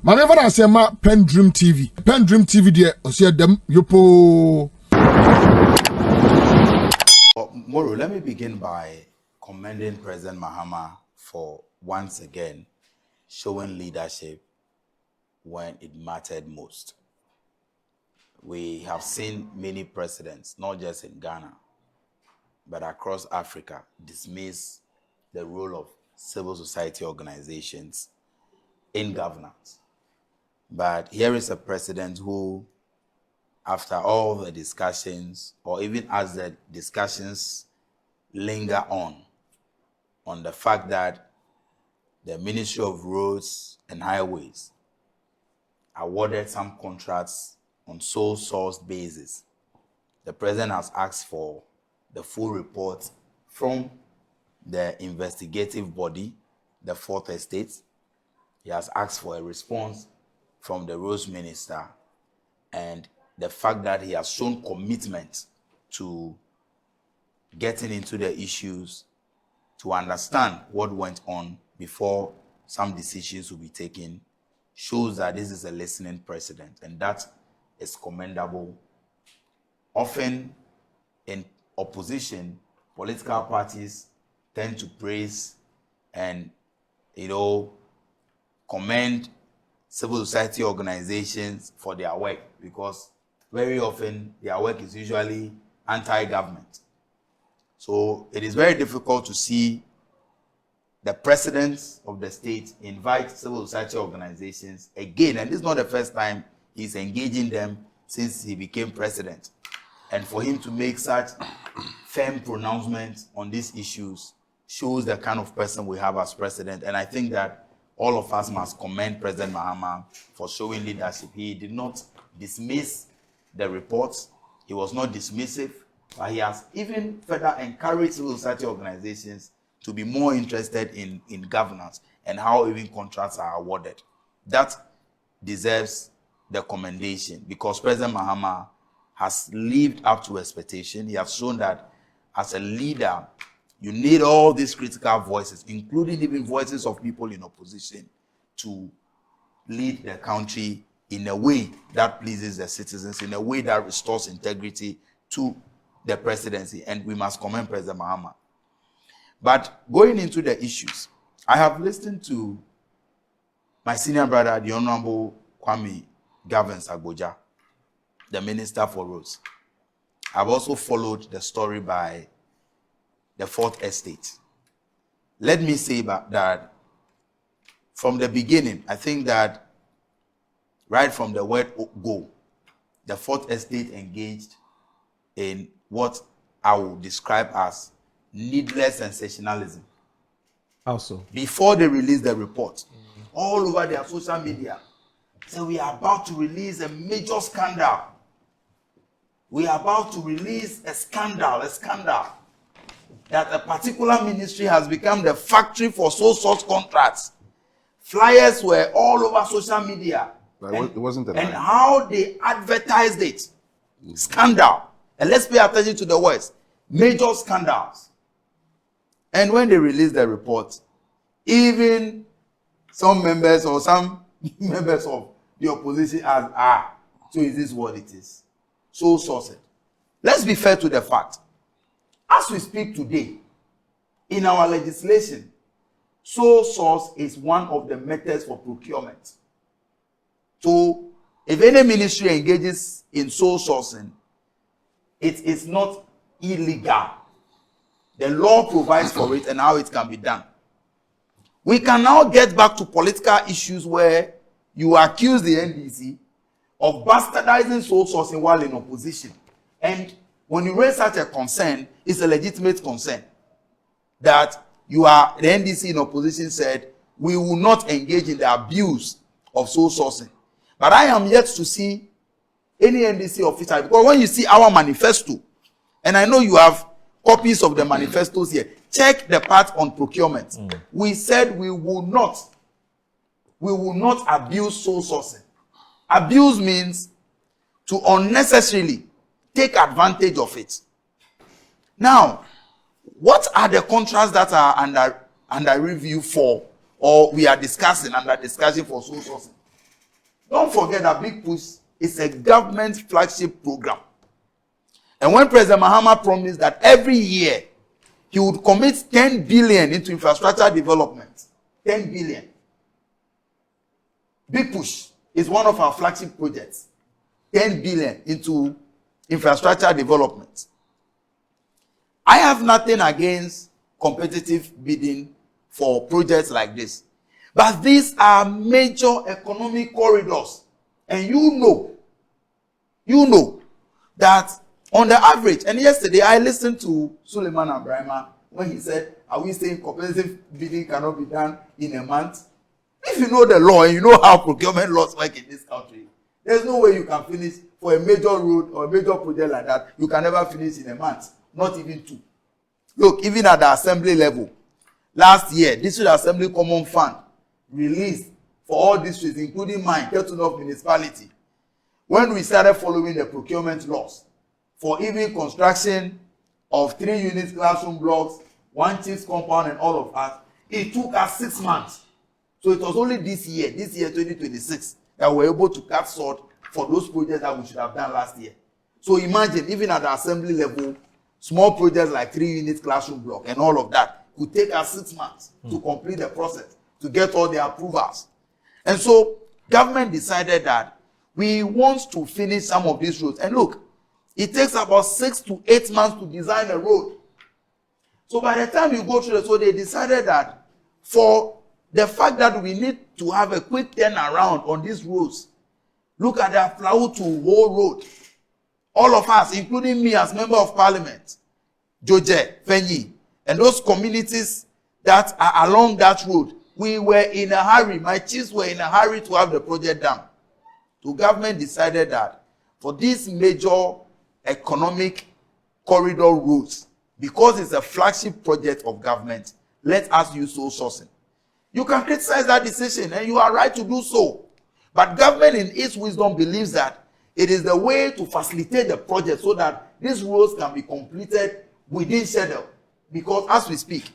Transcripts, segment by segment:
Maneva na sema PENDREAM TV. PENDREAM TV de osia dem yopo. Moro, let me begin by commending President Mahama for once again showing leadership when it mattered most. We have seen many presidents, not just in Ghana, but across Africa, dismiss the role of civil society organizations in governance. But here is a president who, after all the discussions, or even as the discussions linger on the fact that the Ministry of Roads and Highways awarded some contracts on sole source basis, the president has asked for the full report from the investigative body, the Fourth Estate. He has asked for a response from the Roads Minister, and the fact that he has shown commitment to getting into the issues to understand what went on before some decisions will be taken shows that this is a listening president, and that is commendable. Often in opposition, political parties tend to praise and, commend civil society organizations for their work, because very often their work is usually anti-government. So it is very difficult to see the president of the state invite civil society organizations again, and this is not the first time he's engaging them since he became president. And for him to make such firm pronouncements on these issues shows the kind of person we have as president. And I think that all of us must commend President Mahama for showing leadership. He did not dismiss the reports. He was not dismissive, but he has even further encouraged civil society organizations to be more interested in governance and how even contracts are awarded. That deserves the commendation, because President Mahama has lived up to expectation. He has shown that as a leader, you need all these critical voices, including even voices of people in opposition, to lead the country in a way that pleases the citizens, in a way that restores integrity to the presidency. And we must commend President Mahama. But going into the issues, I have listened to my senior brother, the Honorable Kwame Gavin Agboja, the Minister for Roads. I've also followed the story by the Fourth Estate. Let me say that from the beginning, I think that right from the word go, the Fourth Estate engaged in what I will describe as needless sensationalism. Also, before they released the report, all over their social media, so we are about to release a major scandal. We are about to release a scandal, that a particular ministry has become the factory for sole source contracts. Flyers were all over social media. It wasn't a lie. And how they advertised it. Scandal. And let's pay attention to the words. Major scandals. And when they released the report, even some members of the opposition asked, so is this what it is? So sourced. Let's be fair to the fact. As we speak today, in our legislation, sole source is one of the methods for procurement. So if any ministry engages in sole sourcing, it is not illegal. The law provides for it and how it can be done. We can now get back to political issues where you accuse the NDC of bastardizing sole sourcing while in opposition. And when you raise such a concern, it's a legitimate concern that the NDC in opposition said, we will not engage in the abuse of sole sourcing. But I am yet to see any NDC official, because when you see our manifesto, and I know you have copies of the manifestos here, check the part on procurement. We said we will not abuse sole sourcing. Abuse means to unnecessarily take advantage of it. Now, what are the contracts that are under review for, or we are discussing under discussion for sole sourcing? Don't forget that Big Push is a government flagship program. And when President Mahama promised that every year he would commit 10 billion into infrastructure development, 10 billion. Big Push is one of our flagship projects. 10 billion into infrastructure development. I have nothing against competitive bidding for projects like this. But these are major economic corridors. And you know that on the average, and yesterday I listened to Suleiman Abrahama when he said, are we saying competitive bidding cannot be done in a month? If you know the law and you know how procurement laws work in this country, there's no way you can finish for a major road or a major project like that. You can never finish in a month, not even 2. Look, even at the assembly level, last year, District Assembly Common Fund released for all districts, including mine, Ketunov Municipality, when we started following the procurement laws for even construction of 3 unit classroom blocks, 1 chief's compound, and all of that, it took us 6 months. So it was only this year 2026, that we were able to cut short for those projects that we should have done last year. So imagine, even at the assembly level, small projects like 3 unit classroom block and all of that could take us 6 months to complete the process, to get all the approvals. And so government decided that we want to finish some of these roads. And look, it takes about 6 to 8 months to design a road. So by the time you go through the, so they decided that for the fact that we need to have a quick turnaround on these roads, look at the Flau to Ho Road. All of us, including me as member of parliament, Joje, Fenyi, and those communities that are along that road, we were in a hurry. My chiefs were in a hurry to have the project done. The government decided that for these major economic corridor roads, because it's a flagship project of government, let us use sole sourcing. You can criticize that decision, and you are right to do so. But government in its wisdom believes that it is the way to facilitate the project so that these roads can be completed within schedule. Because as we speak,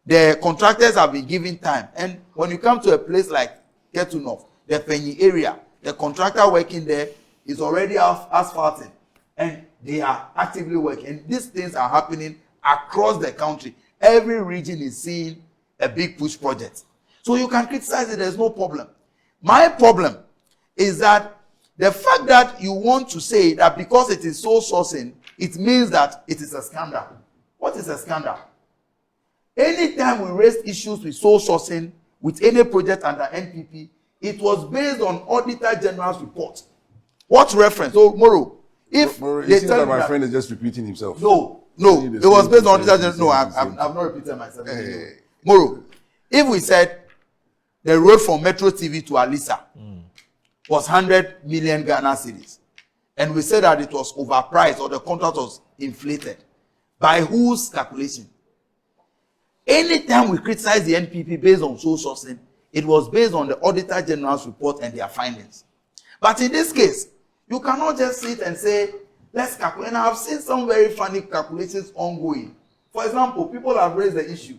the contractors have been given time. And when you come to a place like Ketunov, the Penny area, the contractor working there is already asphalting. And they are actively working. And these things are happening across the country. Every region is seeing a Big Push project. So you can criticize it, there's no problem. My problem is that the fact that you want to say that because it is sole sourcing, it means that it is a scandal. What is a scandal? Anytime we raised issues with sole sourcing, with any project under NPP, it was based on Auditor General's report. What reference? So, Moro, if Moro, they it seems tell that my that, friend is just repeating himself. No, it was based on Auditor General. No, I've not repeated myself. Moro, if we said the road from Metro TV to Alisa was 100 million Ghana cedis, and we said that it was overpriced or the contract was inflated, by whose calculation? Anytime we criticize the NPP based on sole sourcing, it was based on the Auditor General's report and their findings. But in this case, you cannot just sit and say, let's calculate. And I've seen some very funny calculations ongoing. For example, people have raised the issue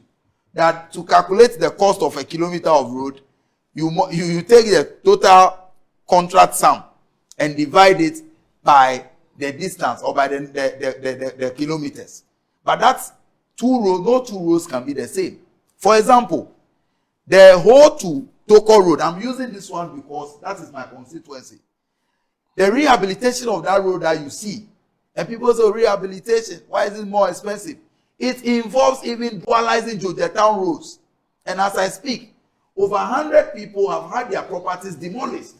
that to calculate the cost of a kilometer of road, you take the total contract sum and divide it by the distance or by the kilometers. But that's 2 roads, no 2 roads can be the same. For example, the whole to Toko Road, I'm using this one because that is my constituency. The rehabilitation of that road that you see, and people say rehabilitation, why is it more expensive? It involves even dualizing Georgetown roads. And as I speak, over 100 people have had their properties demolished.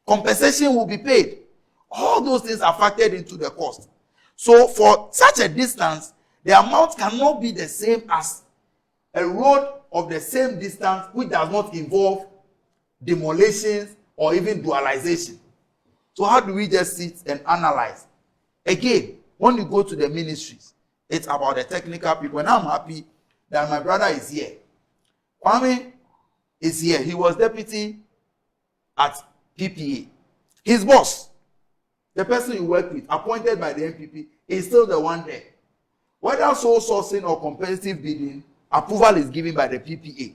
Compensation will be paid. All those things are factored into the cost. So for such a distance, the amount cannot be the same as a road of the same distance which does not involve demolitions or even dualization. So how do we just sit and analyze? Again, when you go to the ministries, it's about the technical people. And I'm happy that my brother is here. Kwame is here. He was deputy at PPA. His boss, the person you work with, appointed by the NPP, is still the one there. Whether sole sourcing or competitive bidding, approval is given by the PPA.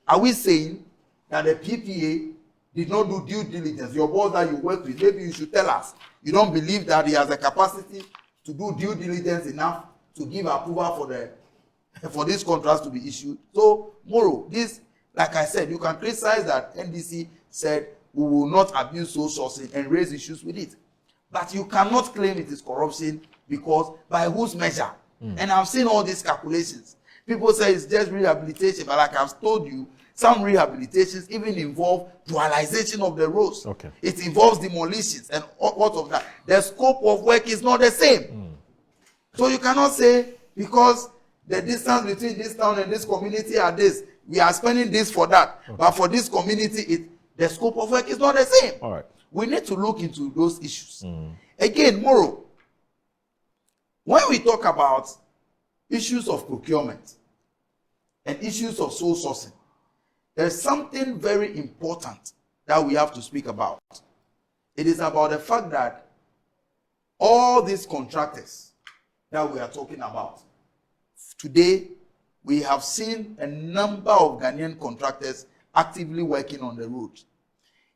Are we saying that the PPA did not do due diligence, your boss that you work with, maybe you should tell us. You don't believe that he has the capacity to do due diligence enough to give approval for this contract to be issued. So, Moro, this, like I said, you can criticize that NDC said we will not abuse sole sourcing and raise issues with it. But you cannot claim it is corruption because by whose measure? And I've seen all these calculations. People say it's just rehabilitation, but like I've told you, some rehabilitations even involve dualization of the roads. Okay. It involves demolitions and what of that. The scope of work is not the same. So you cannot say because the distance between this town and this community are this, we are spending this for that. Okay. But for this community, the scope of work is not the same. All right. We need to look into those issues. Again, Moro, when we talk about issues of procurement and issues of sole sourcing, there's something very important that we have to speak about. It is about the fact that all these contractors that we are talking about, today, we have seen a number of Ghanaian contractors actively working on the road.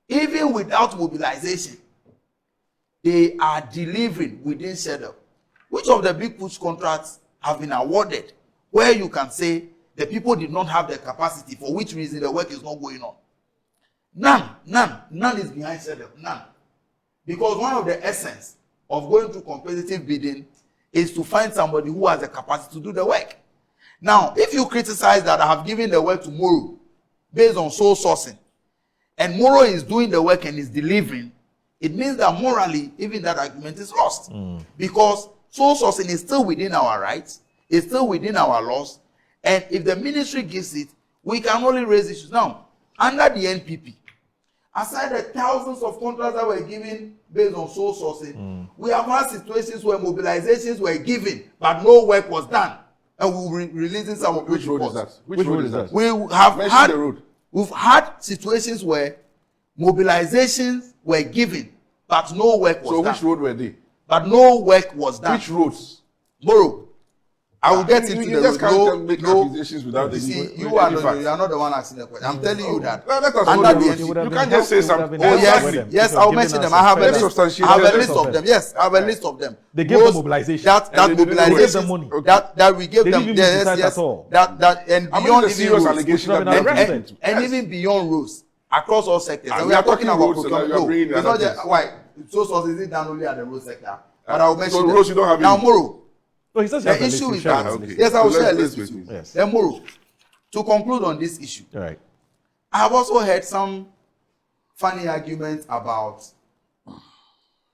Even without mobilization, they are delivering within schedule. Which of the big push contracts have been awarded where you can say the people did not have the capacity, for which reason the work is not going on? None is behind schedule, none. Because one of the essence of going through competitive bidding is to find somebody who has the capacity to do the work. Now, if you criticize that I have given the work to Moro based on sole sourcing, and Moro is doing the work and is delivering, it means that morally, even that argument is lost. Because sole sourcing is still within our rights, it's still within our laws, and if the ministry gives it, we can only raise issues. Now, under the NPP, aside the thousands of contracts that were given based on sole sourcing, we have had situations where mobilizations were given, but no work was done. And we will be releasing some of which road is that? Which road is that? We have had the road. We've had situations where mobilizations were given, but no work was done. So which road were they? But no work was done. Which roads? Moro, I will get into you the just road. can't make accusations without you see, any you are facts. not the one asking the question. I'm telling you that. Let us Under hold the on. NPP, You can't just say something. oh yes, I'll mention them. I have a list. I have a list of them. Yes, I have a list of them. They gave them mobilization. That mobilization. money. That we gave They them. didn't even Yes, decide yes. at all. That and I mean, beyond the even serious roads, allegation should have that been they arrested. and even beyond roads across all sectors. And And we we are are talking talking about roads, so procurement. you are No, bringing it's not other just things. why. So source is it done only at the road sector? But I will mention So them. roads you don't have Now, any. Moro. No, he says you have The a list. issue You is share that, it. okay. yes, I will So share a let's list with you. Yes. Then, Moro, to conclude on this issue, All right. I have also heard some funny arguments about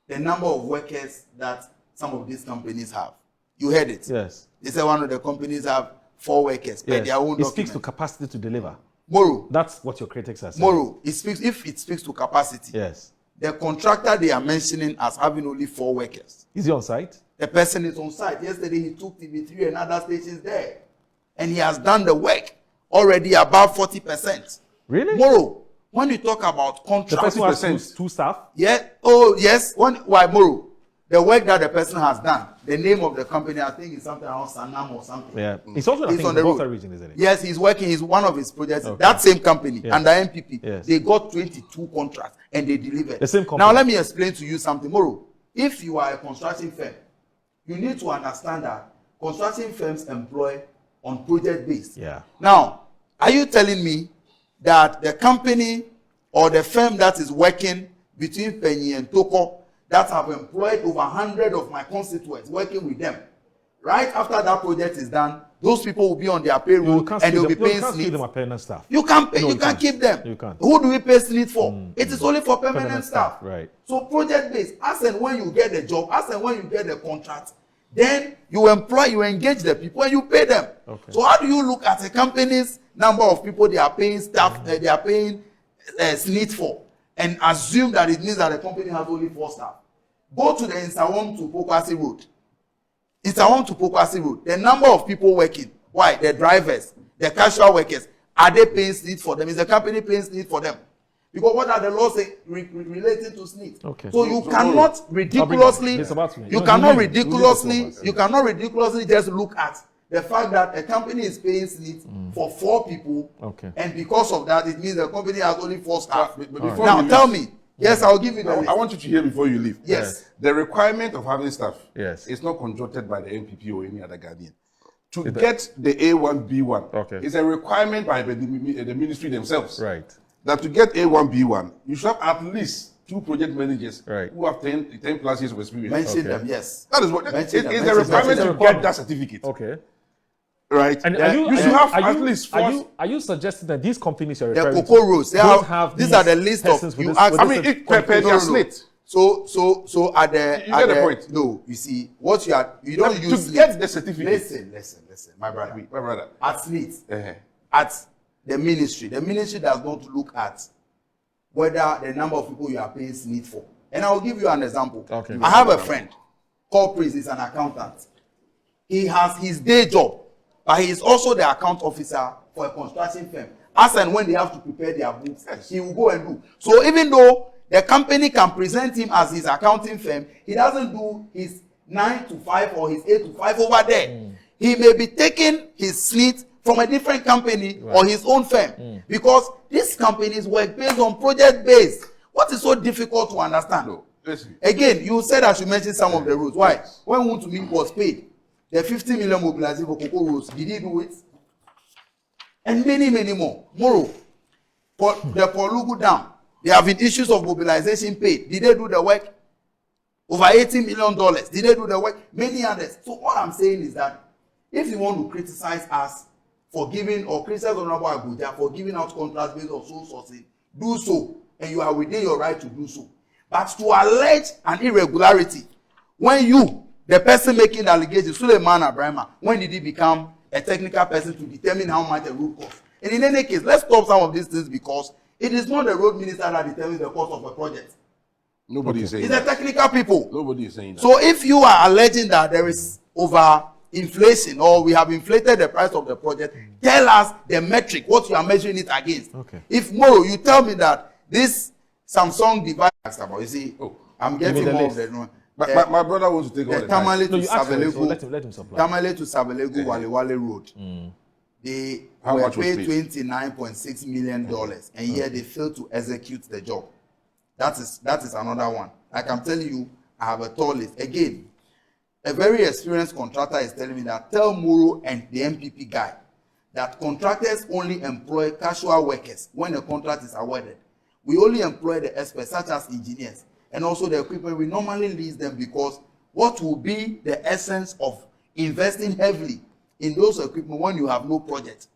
the number of workers that some of these companies have. You heard it. Yes. They say one of the companies have 4 workers per Yes. their own It speaks to document. capacity to deliver. Moro, That's what your critics are saying. Moro, if it speaks to capacity, Yes. the contractor they are mentioning as having only 4 workers. Is he on site? The person is on site. Yesterday, he took TV3 and other stations there. And he has done the work already above 40%. Really? Moro, when you talk about The contract, person who has 40%. two staff? yeah, oh yes, why Moro? The work that the person has done, the name of the company, I think is something around Sanam or something. Yeah. It's also, I He's think, on the the Volta road. region, isn't it? Yes, he's working. He's one of his projects. Okay. That same company Yes. under NPP. Yes. They got 22 contracts and they delivered. The same company. Now let me explain to you something. Moro, if you are a construction firm, you need to understand that construction firms employ on project based. Yeah. Now, are you telling me that the company or the firm that is working between Penny and Toko that have employed over 100 of my constituents working with them, right after that project is done, those people will be on their payroll and they'll be paying keep SNIT. them a permanent staff. You can't pay, No, you you can't can't. keep them. You can't. Who do we pay SNIT for? It is only for permanent staff. Right. So project based, as and when you get the job, as and when you get the contract, then you engage the people and you pay them. Okay. So how do you look at a company's number of people they are paying staff, they are paying SNIT for, and assume that it means that the company has only 4 staff? Go to the Insawam to Pokwasi Road. Insawam to Pokwasi Road. The number of people working, why? The drivers, the casual workers, are they paying SNIT for them? Is the company paying SNIT for them? Because what are the laws saying relating to SNIT? Okay. So you cannot ridiculously, It's about me. you No, cannot you leave it. ridiculously, You leave it to us. you cannot ridiculously just look at the fact that a company is paying SNIT for 4 people, Okay. and because of that, it means the company has only 4 staff. But before Now, you tell leave, me. Yes, I'll give you the I list. want you to hear before you leave. Yes. The requirement of having staff Yes. is not conjuncted by the NPP or any other guardian. To get the A1, B1 Okay. is a requirement by the ministry themselves. Right. That to get A1, B1, you should have at least 2 project managers Right. who have 10 plus years of experience. Mention them, yes. That is what Mention them, it's mention a requirement them. to get that certificate. Okay. Right? And you should have at least 4. Are you suggesting that these companies you're The referring cocoa roads. don't have These are the list of persons with you this- ask. with I this mean, it per their SNIT. So at the You get the point. No, you see what you don't To use get SNIT. the certificate. Listen, my brother. My brother. At SNIT, Uh-huh. at the ministry does not look at whether the number of people you are paying SNIT for. And I will give you an example. Okay. I have a friend called Prince. He's an accountant. He has his day job, but he is also the account officer for a construction firm. As and when they have to prepare their books, he will go and do. So even though the company can present him as his accounting firm, he doesn't do his 9 to 5 or his 8 to 5 over there. He may be taking his SNIT from a different company or his own firm, because these companies work based on project based. What is so difficult to understand? No, listen. Again, you said I should mention some of the rules. Why? When Wontumi was paid, the 50 million mobilization for cocoa roads, did he do it? And many, many more. Moro, for the Polugu Dam, there have been issues of mobilization paid. Did they do the work? Over $80 million. Did they do the work? Many others. So all I'm saying is that if you want to criticize us for giving, or criticize Honorable Abuja for giving out contracts based on sole sourcing, do so. And you are within your right to do so. But to allege an irregularity, when you, the person making the allegation, Suleiman Abrahama, when did he become a technical person to determine how much a road costs? And in any case, let's stop some of these things, because it is not the road minister that determines the cost of a project. Nobody is saying It's the that. technical people. Nobody is saying that. So if you are alleging that there is over inflation, or we have inflated the price of the project, tell us the metric, what you are measuring it against. Okay. If Moro, you tell me that this Samsung device, you see, I'm getting the more of list. the My brother wants to take all the the time. Tamale No, to you asked for it, so Sabelegu, let him supply. Tamale to Sabelegu Wale Road. They How were much was paid paid? $29.6 million, and yet they failed to execute the job. That is another one. Like I'm telling you, I have a tall list. Again, a very experienced contractor is telling me that tell Muro and the NPP guy that contractors only employ casual workers when a contract is awarded. We only employ the experts, such as engineers, and also the equipment. We normally lease them, because what will be the essence of investing heavily in those equipment when you have no project?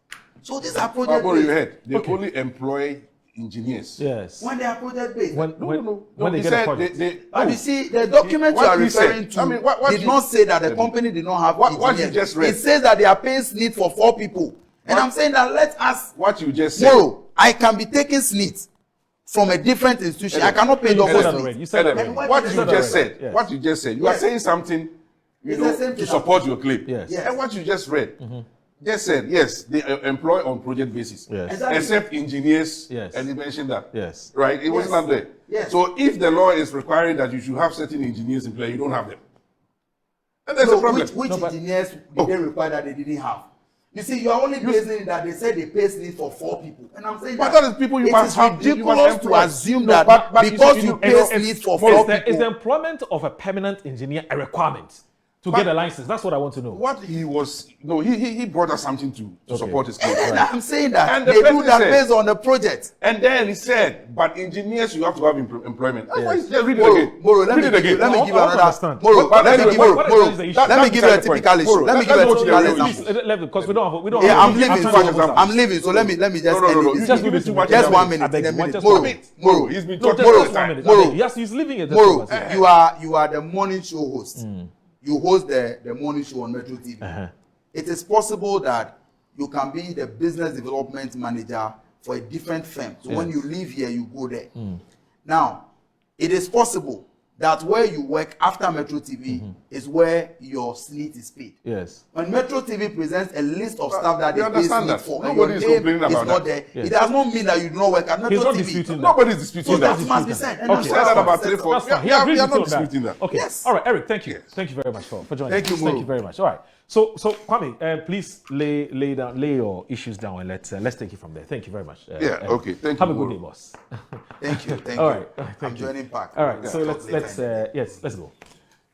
So these are project Pablo, you based. heard. They only employ engineers. Yes. When they are project based. When He they get a said project. But you see, the document you What are he said, referring to I mean, what did you- not say that the company did not have What you engineers. just read. It says that they are paying SNIT for 4 people. And I'm saying that let us What you just said. tomorrow, I can be taking SNIT from a different institution. I cannot pay You double said that SNIT. already. You said that Edem, already. what You you said just that already. said, Yes. what you just said, you Yes. are saying something, It's the same to thing support your claim. Yes. Yes. And what you just read, just said, yes, they employ on project basis. Yes. Exactly. Except engineers, Yes. and he mentioned that. Yes. Right? It wasn't not there. Yes. So if the law is requiring that you should have certain engineers in play, you don't have them. And there's So a problem. which No, but- engineers did they require that they didn't have? You see, you are only basing it that they said they pay SNIT for 4 people. And I'm saying But that is people you it must is have- you must ridiculous to employ. assume No, that but because you you pay It's- SNIT for is 4 the people. employment of a permanent engineer a requirement to But- get a license? That's what I want to know. What he was, no, he brought us something to support his claim. And I'm saying that And the they do person that said- based on the project. And then he said, but engineers, you have to have employment. That's why Yes. just read it Moro, again. Moro, let Read me it give you, again. let me No, give you I want to another. understand. Moro, But let me anyway, give Moro, you, what Moro, is the issue? let me That's give you a the point. typical issue. Moro, Let me let's give you go a to the typical real example. Because we don't Yeah, I'm have leaving. After So the example. I'm leaving. So let me just No, end you this. just do this too much. Just 1 I minute. beg In a you, minute. just Moro, 1 minute. Moro, He's been No, talking just all the 1 time. minute. Moro. Yes, he's leaving it. Moro, you are the morning show host. You host the morning show on Metro TV. It is possible that you can be the business development manager for a different firm. So when you leave here, you go there. Now, it is possible that where you work after Metro TV is where your SNIT is paid. Yes. When Metro TV presents a list of stuff that we they pay understand SNIT that. for, Nobody and is your name complaining is about not that. there, it does not mean that you do not work at Metro He's not TV. disputing that. Nobody's disputing So that. that must be said. And I've I'm said sorry that for about that. 3, 4. That's fine. He We are agrees not with you on that. disputing that. Okay. Yes. All right, Eric, thank you. Yes. Thank you very much for joining Thank us. you, Thank Moro. you very much. All right. So Kwame, please lay your issues down and let's take it from there. Thank you very much. Okay. Thank have you. Have a good day, boss. Thank you. Thank All you. right. I'm joining back. All right. So let's go.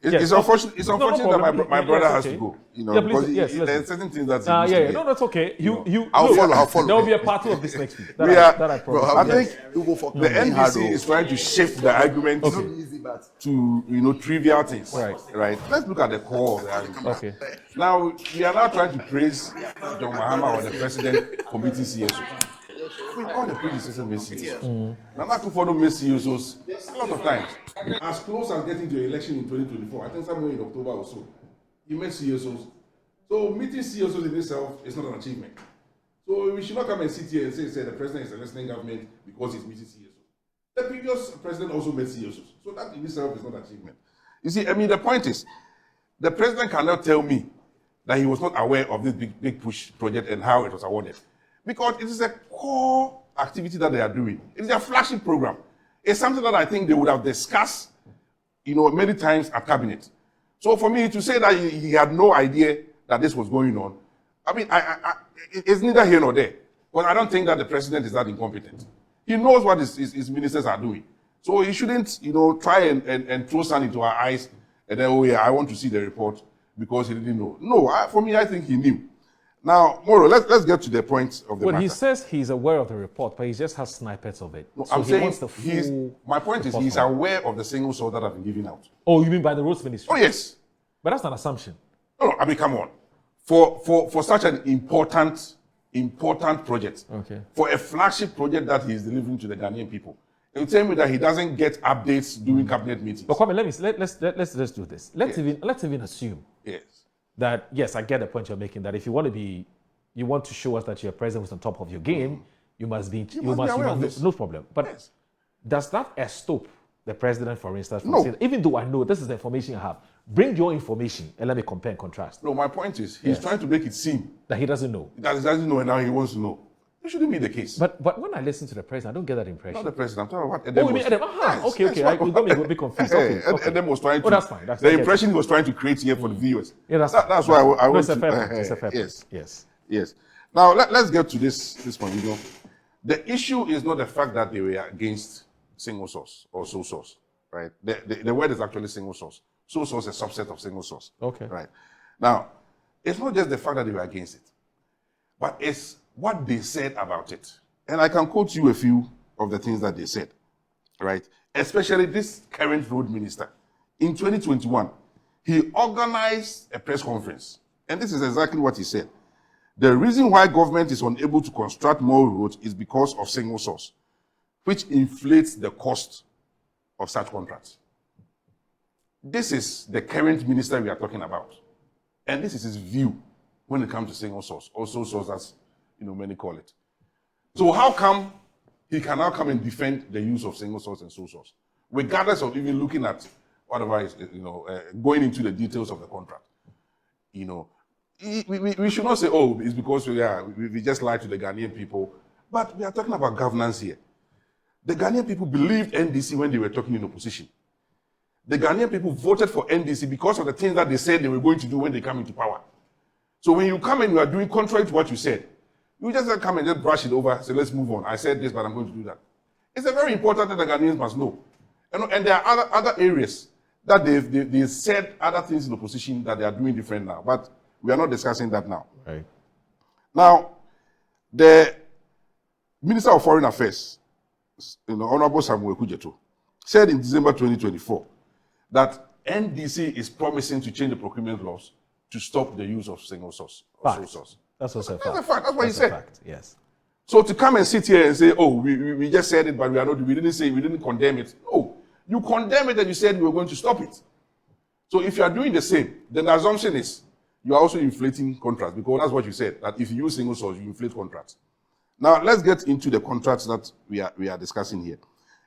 It's unfortunate. It's unfortunate that my brother has okay. to go. Please, there's certain things that. No, that's okay. I'll follow. There will be a part 2 of this next week. That I promise. I think the NPC is trying to shift the argument to trivial things. Right. Let's look at the core of the argument. Okay. Now we are now trying to praise John Mahama or the president committee CSO. All the predecessors made CSOs. Nana Akufo-Addo made CSOs a lot of times. As close as getting to the election in 2024, I think somewhere in October or so, he made CSOs. So meeting CSOs in itself is not an achievement. So we should not come and sit here and say the president is a listening government because he's meeting CSOs. The previous president also made CSOs. So that in itself is not an achievement. You see, the point is, the president cannot tell me that he was not aware of this big push project and how it was awarded. Because it is a core activity that they are doing. It is a flagship program. It's something that I think they would have discussed, many times at cabinet. So for me to say that he had no idea that this was going on, it's neither here nor there. But I don't think that the president is that incompetent. He knows what his ministers are doing. So he shouldn't, try and throw sand into our eyes and then, I want to see the report because he didn't know. No, for me, I think he knew. Now, Moro, let's get to the point of the matter. He says he's aware of the report, but he just has snippets of it. No, so I'm saying my point is he's aware of the single source that have been given out. Oh, you mean by the roads ministry? Oh, yes. But that's an assumption. No, come on. For such an important project, for a flagship project that he is delivering to the Ghanaian people, you tell me that he doesn't get updates during cabinet meetings. But Kwame, let's do this. Let's even assume. Yes. That yes, I get the point you're making. That if you want to show us that you're president who's on top of your game, you must be aware of this. No problem. But does that stop the president, for instance, from saying, even though I know this is the information I have, bring your information and let me compare and contrast? No, my point is he's trying to make it seem that he doesn't know. That he doesn't know and now he wants to know. It shouldn't be the case. But when I listen to the president, I don't get that impression. Not the president. I'm talking about Edem. Oh, you mean Edem? Okay. You got me a bit confused. Edem was trying to. Oh, that's fine. The impression he was trying to create here for the viewers. Yeah, that's why I want to. It's a fair point. Yes. Now let's get to this one. The issue is not the fact that they were against single source or sole source, right? The word is actually single source. Sole source is a subset of single source. Okay. Right. Now, it's not just the fact that they were against it, but it's what they said about it. And I can quote you a few of the things that they said, right? Especially this current road minister. In 2021, he organized a press conference. And this is exactly what he said. The reason why government is unable to construct more roads is because of single source, which inflates the cost of such contracts. This is the current minister we are talking about. And this is his view when it comes to single source, or sole source as many call it. So how come he can now come and defend the use of single source and sole source, regardless of even looking at whatever is, going into the details of the contract? We should not say, oh, it's because we just lied to the Ghanaian people. But we are talking about governance here. The Ghanaian people believed NDC when they were talking in opposition. The Ghanaian people voted for NDC because of the things that they said they were going to do when they come into power. So when you come and you are doing contrary to what you said, you just come and just brush it over, say, let's move on. I said this, but I'm going to do that. It's a very important that the Ghanaians must know. And there are other areas that they said other things in opposition that they are doing different now. But we are not discussing that now. Right. Now, the Minister of Foreign Affairs, Honorable Samuel Kujeto, said in December 2024 that NDC is promising to change the procurement laws to stop the use of single source or sole source. That's also a fact. That's a fact. That's what he said. Fact. Yes. So to come and sit here and say, oh, we just said it, but we didn't condemn it. No, you condemn it and you said we were going to stop it. So if you are doing the same, then the assumption is you are also inflating contracts, because that's what you said, that if you use single source, you inflate contracts. Now let's get into the contracts that we are discussing here.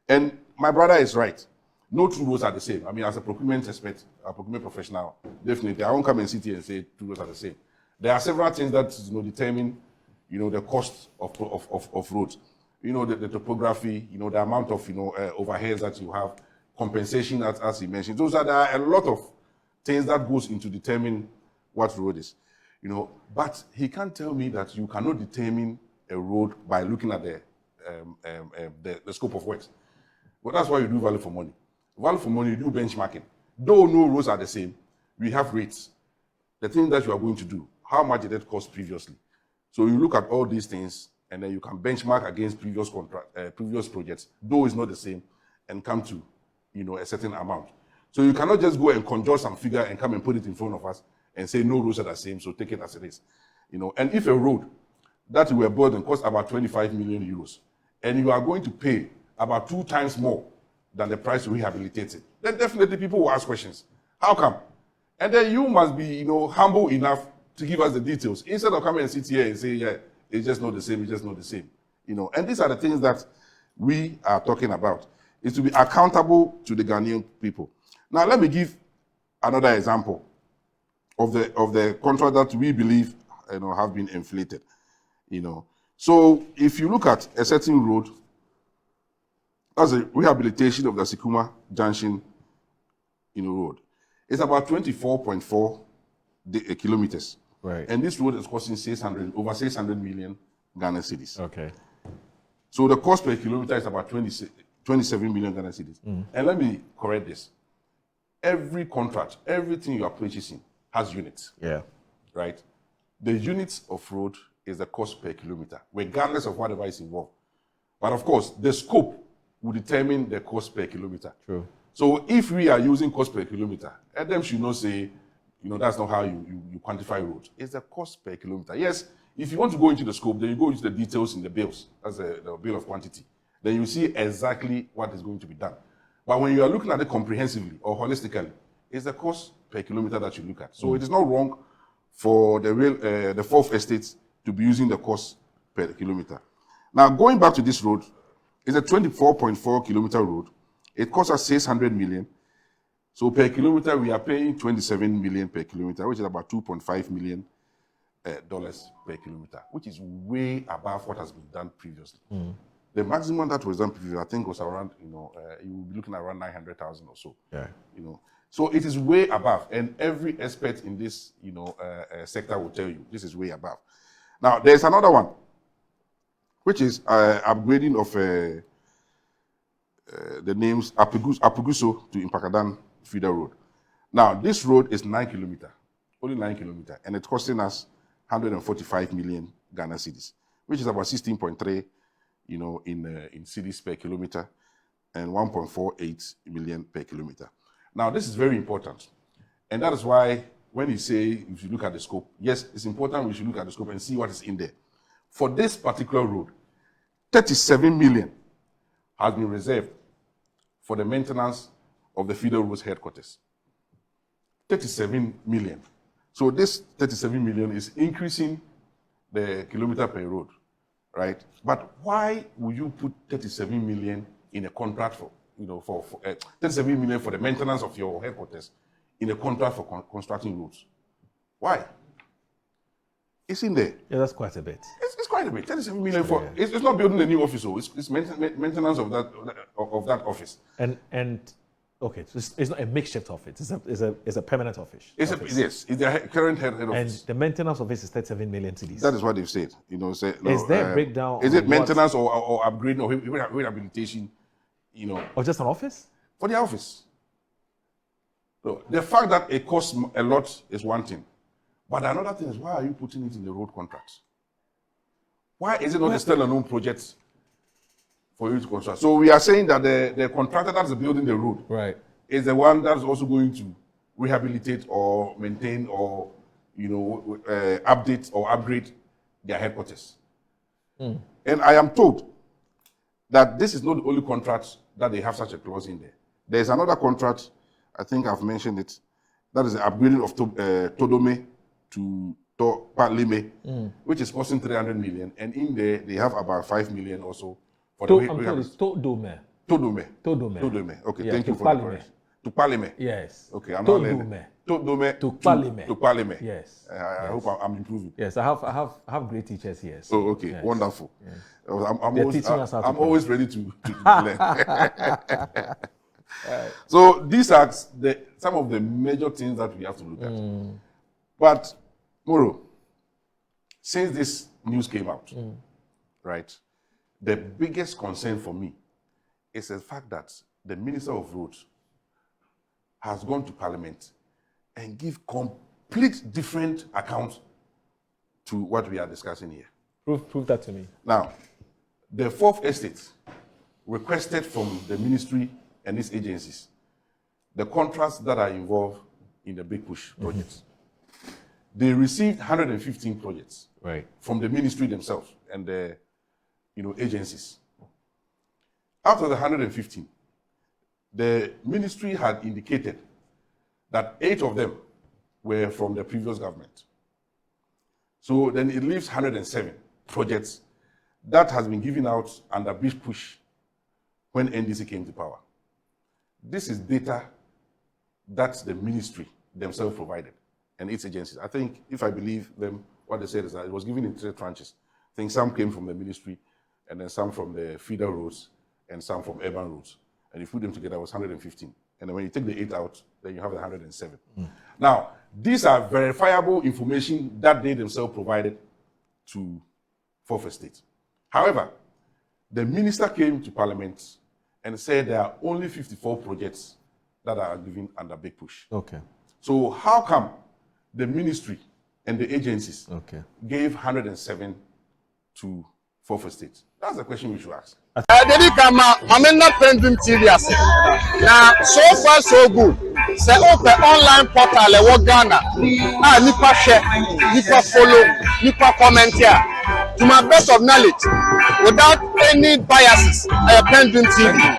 And my brother is right. No two roads are the same. I mean, as a procurement expert, a procurement professional, definitely I won't come and sit here and say two roads are the same. There are several things that determine, the cost of roads. The topography, the amount of overheads that you have, compensation as he mentioned. There are a lot of things that goes into determining what road is. But he can't tell me that you cannot determine a road by looking at the scope of works. Well, that's why you do value for money. Value for money, you do benchmarking. Though no roads are the same, we have rates. The thing that you are going to do, how much did it cost previously? So you look at all these things, and then you can benchmark against previous projects, though it's not the same, and come to a certain amount. So you cannot just go and conjure some figure and come and put it in front of us and say no roads are the same, so take it as it is. And if a road that we were building costs about 25 million euros, and you are going to pay about 2 times more than the price to rehabilitate it, then definitely people will ask questions. How come? And then you must be, humble enough to give us the details instead of coming and sit here and say, yeah, it's just not the same, it's just not the same. And these are the things that we are talking about, is to be accountable to the Ghanaian people. Now, let me give another example of the contract that we believe have been inflated. So if you look at a certain road, that's a rehabilitation of the Sikuma Junction road. It's about 24.4 kilometers. Right. And this road is costing over 600 million Ghana cedis. Okay. So the cost per kilometer is about 27 million Ghana cedis. And let me correct this. Every contract, everything you are purchasing has units. Yeah. Right? The units of road is the cost per kilometer, regardless of whatever is involved. But of course, the scope will determine the cost per kilometer. True. So if we are using cost per kilometer, Edem should not say, that's not how you quantify roads. It's the cost per kilometer. Yes, if you want to go into the scope, then you go into the details in the bills. That's the bill of quantity. Then you see exactly what is going to be done. But when you are looking at it comprehensively or holistically, it's the cost per kilometer that you look at. So it is not wrong for the fourth estate to be using the cost per kilometer. Now, going back to this road, it's a 24.4 kilometer road. It costs us 600 million. So per kilometer, we are paying 27 million per kilometer, which is about $2.5 million per kilometer, which is way above what has been done previously. The maximum that was done previously, I think, was around, you will be looking at around 900,000 or so. Yeah. So it is way above, and every expert in this, sector will tell you this is way above. Now, there's another one, which is upgrading of the names Apuguso to Impakadan Feeder Road. Now, this road is 9 kilometers, only 9 kilometers, and it's costing us 145 million Ghana cedis, which is about 16.3, in cedis per kilometer, and 1.48 million per kilometer. Now, this is very important, and that is why when you say if you look at the scope, yes, it's important we should look at the scope and see what is in there. For this particular road, 37 million has been reserved for the maintenance of the feeder roads headquarters. 37 million. So this 37 million is increasing the kilometer per road, right? But why would you put 37 million in a contract for 37 million for the maintenance of your headquarters in a contract for constructing roads? Why? It's in there. Yeah, that's quite a bit. It's quite a bit. 37 million for it's not building a new office, so it's maintenance of that office. And okay, so it's not a makeshift office. It's a permanent office. Yes, it's the current head office. And the maintenance of it is 37 million cedis. That is what they've said. Is there a breakdown? Is it maintenance or upgrading or rehabilitation? Or just an office? For the office. So the fact that it costs a lot is one thing. But another thing is, why are you putting it in the road contracts? Why is it not a standalone project for you to construct? So we are saying that the contractor that's building the road is the one that's also going to rehabilitate or maintain or update or upgrade their headquarters. And I am told that this is not the only contract that they have such a clause in there. There is another contract, I think I've mentioned it, that is the upgrading of Todome to Palime, which is costing 300 million, and in there they have about 5 million also for the Todome. Okay, thank you for the correction. To Palime. Yes. Okay, I'm not learning. Todome to Palime. To Palime. Yes. I hope I'm improving. Yes, I have great teachers here. So, oh, okay, yes. Wonderful. Yes. I'm always ready to learn. So these are some of the major things that we have to look at. But, Moro, since this news came out, right, the biggest concern for me is the fact that the Minister of Roads has gone to Parliament and give complete different accounts to what we are discussing here. Prove that to me. Now, the Fourth Estate requested from the ministry and its agencies the contracts that are involved in the Big Push projects. They received 115 projects from the ministry themselves and the agencies. Out of the 115, the ministry had indicated that 8 of them were from the previous government. So then it leaves 107 projects that has been given out under Big Push when NDC came to power. This is data that the ministry themselves provided and its agencies. I think, if I believe them, what they said is that it was given in 3 tranches. I think some came from the ministry, and then some from the feeder roads, and some from urban roads. And you put them together, it was 115. And then when you take the 8 out, then you have the 107. Now, these are verifiable information that they themselves provided to Fourth Estate. However, the minister came to Parliament and said there are only 54 projects that are given under Big Push. Okay. So how come the ministry and the agencies gave 107 to Fourth Estate? That's the question we should ask. I'm not PENDREAM TV. Now, so far so good. Say open online portal e Ghana. Nipa share, nipa follow, nipa comment here. To my best of knowledge, without any biases, PENDREAM TV.